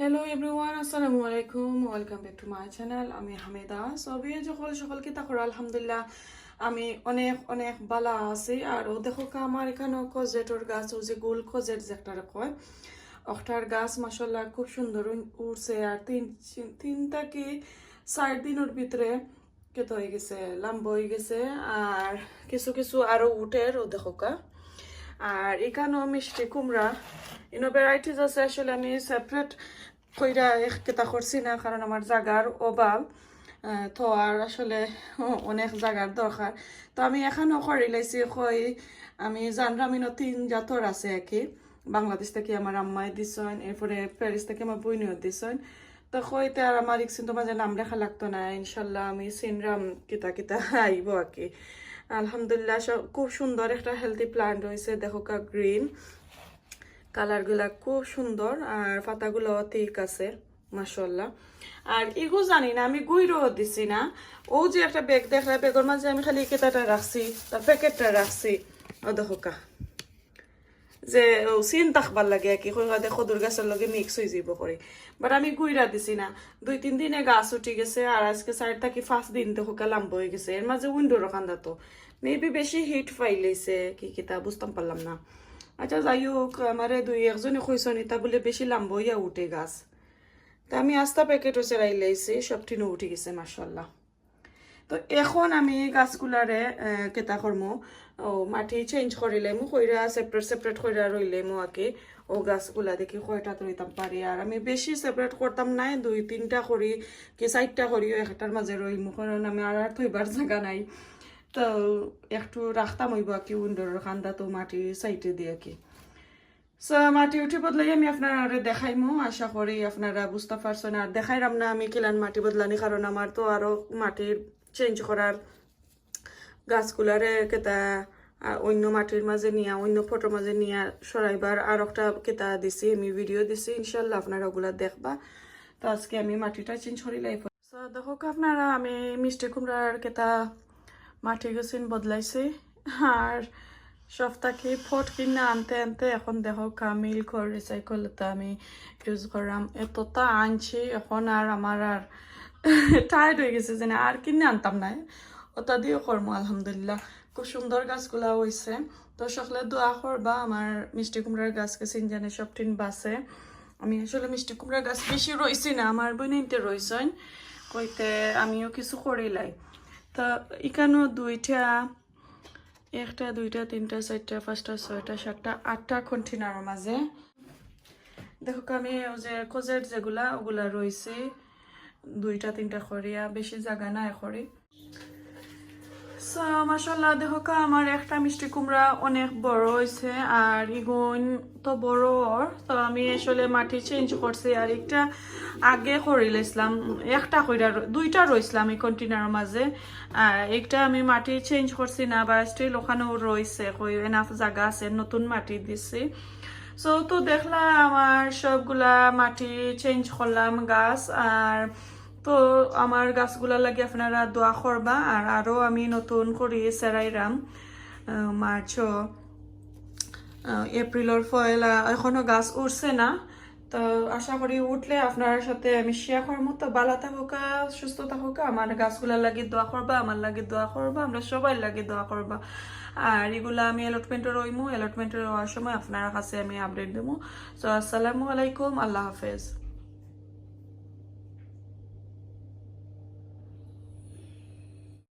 Hello everyone, assalamu alaikum, welcome back to my channel. আমি হামিদা। সবই সকল কি তাকর আলহামদুলিল্লাহ আমি অনেক ভালো আছি। আর ও দেখো আমার এখানে কজেটর গাছ ও যে গোল কজেট যেটা কয় ওটার গাছ মাশাআল্লাহ খুব সুন্দর উঠছে। আর তিনটা কি 4 দিনের ভিতরে কেতো হয়ে গেছে, লম্বা হয়ে গেছে। আর কিছু আরো উঠের ও দেখো আর এখানেও মিষ্টি কুমড়া ভ্যারাইটিস আছে। আসলে আমি সেপারেট কইরা কেতা করছি না, কারণ আমার জায়গার অভাব। তো আর আসলে অনেক জায়গার দরকার। তো আমি এখানেও করে লাইছি কই আমি জানরামিনও 3 জাতর আছে একই। বাংলাদেশ থেকে আমার আম্মাই দিছেন, এরপরে প্যারিস থেকে আমার বইনিও দিছেন। তো কইতে আর আমার ইকসিন মাঝে নাম লেখা লাগতো না। ইনশাল্লাহ আমি সিনরাম কিতা আইব আর কি। আলহামদুলিল্লাহ খুব সুন্দর একটা হেলদি প্লান্ট হয়েছে। দেখো গ্রিন কালার গুলা খুব সুন্দর, আর পাতাগুলো ঠিক আছে মাশাআল্লাহ। আর এগু জানি না আমি গুইরো দিছি না, ও যে একটা ব্যাগ দেখলা ব্যাগের মাঝে আমি খালি কেতাটা রাখছি, তার প্যাকেটটা রাখছি। ও দেখো যে সিন তাকবার লাগে আর কি, খদুর গাছের লগে মিক্স হয়ে যাব করে। বাট আমি গুইরা দিছি না, 2-3 দিনে গাছ উঠে গেছে। আর আজকে 4 থেকে 5 দিন দেখো লাম্বা হয়ে গেছে। এর মাঝে উইন্ডোর খান্দা তো মেবি বেশি হিট ফাইলেছে কি কিতা বুঝতাম পারলাম না। আচ্ছা যাই হোক, আমার একজনে কইসন এটা বলে বেশি লম্বা হইয়া উঠে গাছ। তা আমি আস্তা প্যাকেটও চেরাই লাইছি, সব টিনও উঠে গেছে মাশাআল্লাহ। তো এখন আমি গাছগুলারে কেতা করমু ও মাটি চেঞ্জ করিলাম, কইরা সেপারেট কইরা রইলাম আগে। ও গাছগুলা দেখি কয়টা রইতাম পারি। আর আমি বেশি সেপারেট করতাম নাই, 2-3টা করি কি 4টা করিও একটার মাঝে রইমু, কারণ আমি আর থইবার জায়গা নাই। তো একটু রাখতাম হইব কি উইন্ডোর খান্দা তো মাটির সাইডে দিয়ে কি। মাটি উঠে বদলাই আমি আপনারা দেখাইমু, আশা করি আপনারা বুঝতে পারছেন। আর দেখাইলাম না আমি কিলান মাটি বদলানি, কারণ আমার তো আরো মাটির চেঞ্জ করার গাছগুলারে কেতা অন্য মাটির মাঝে নিয়ে অন্য ফটোর মাঝে নিয়ে সরাইবার আর একটা কেতা দিছি, আমি ভিডিও দিছি। ইনশাল্লাহ আপনারা ওগুলা দেখবা। তো আজকে আমি মাটিটা চেঞ্জ করি লাইফ। দেখো আপনারা আমি মিষ্টি কুমড়ার কেতা মাটি গেছিন বদলাইছি। আর সপ্তাহে ফট কিনা আনতে এখন দেখো মিল করে রিসাইকেল আমি ইউজ করাম। এতটা আনছি এখন আর আমার আর টায়ার্ড হয়ে গেছে যে আর কিনে আনতাম না, ওটা দিয়ে করবো। আলহামদুলিল্লাহ খুব সুন্দর গাছগুলা হয়েছে। তো সকলে দোয়া করবা আমার মিষ্টি কুমড়ার গাছ গেছেন জানে সব টিন বাসে। আমি আসলে মিষ্টি কুমড়ার গাছ বেশি রয়েছি না, আমার বোনিনতে রয়েছেন কইতে আমিও কিছু করিলাই। তো এখানেও 2টা 1টা 2টা 3টা 4টা 5টা 6টা 7টা 8টা কন্টেনারের মাঝে দেখো আমি যে কোজেট যেগুলা ওগুলা রয়েছে 2টা 3টা করিয়া, বেশি জায়গা না করি। মাশাআল্লাহ দেখো আমার একটা মিষ্টি কুমড়া অনেক বড় হয়েছে। আর ইগুন তো বড়, তো আমি আসলে মাটি চেঞ্জ করছি। আর একটা আগে করিলাম, একটা কইরা 2টা রইছিলাম এই কন্টেনারের মাঝে। আর একটা আমি মাটি চেঞ্জ করছি না, বা স্টিল ওখানেও রয়েছে, এনাফ জায়গা আছে, নতুন মাটি দিছি। তো দেখলাম আমার সবগুলা মাটি চেঞ্জ করলাম গাছ। আর তো আমার গাছগুলা লাগে আপনারা দোয়া করবা। আর আরো আমি নতুন করে সেরাইরাম মার্চ এপ্রিলের পয়লা, এখনো গাছ উঠছে না। তো আশা করি উঠলে আপনার সাথে আমি শেয়ার করবো। তো ভালো থাকুকা, সুস্থ থাকুকা, আমার গাছগুলা লাগে দোয়া করবা, আমার লাগে দোয়া করবা, আমরা সবাই লাগে দোয়া করবা। আর এগুলা আমি অ্যালটমেন্টে রইমু, অ্যালটমেন্টে হওয়ার সময় আপনার কাছে আমি আপডেট দেবো। তো আসসালামু আলাইকুম, আল্লাহ হাফেজ।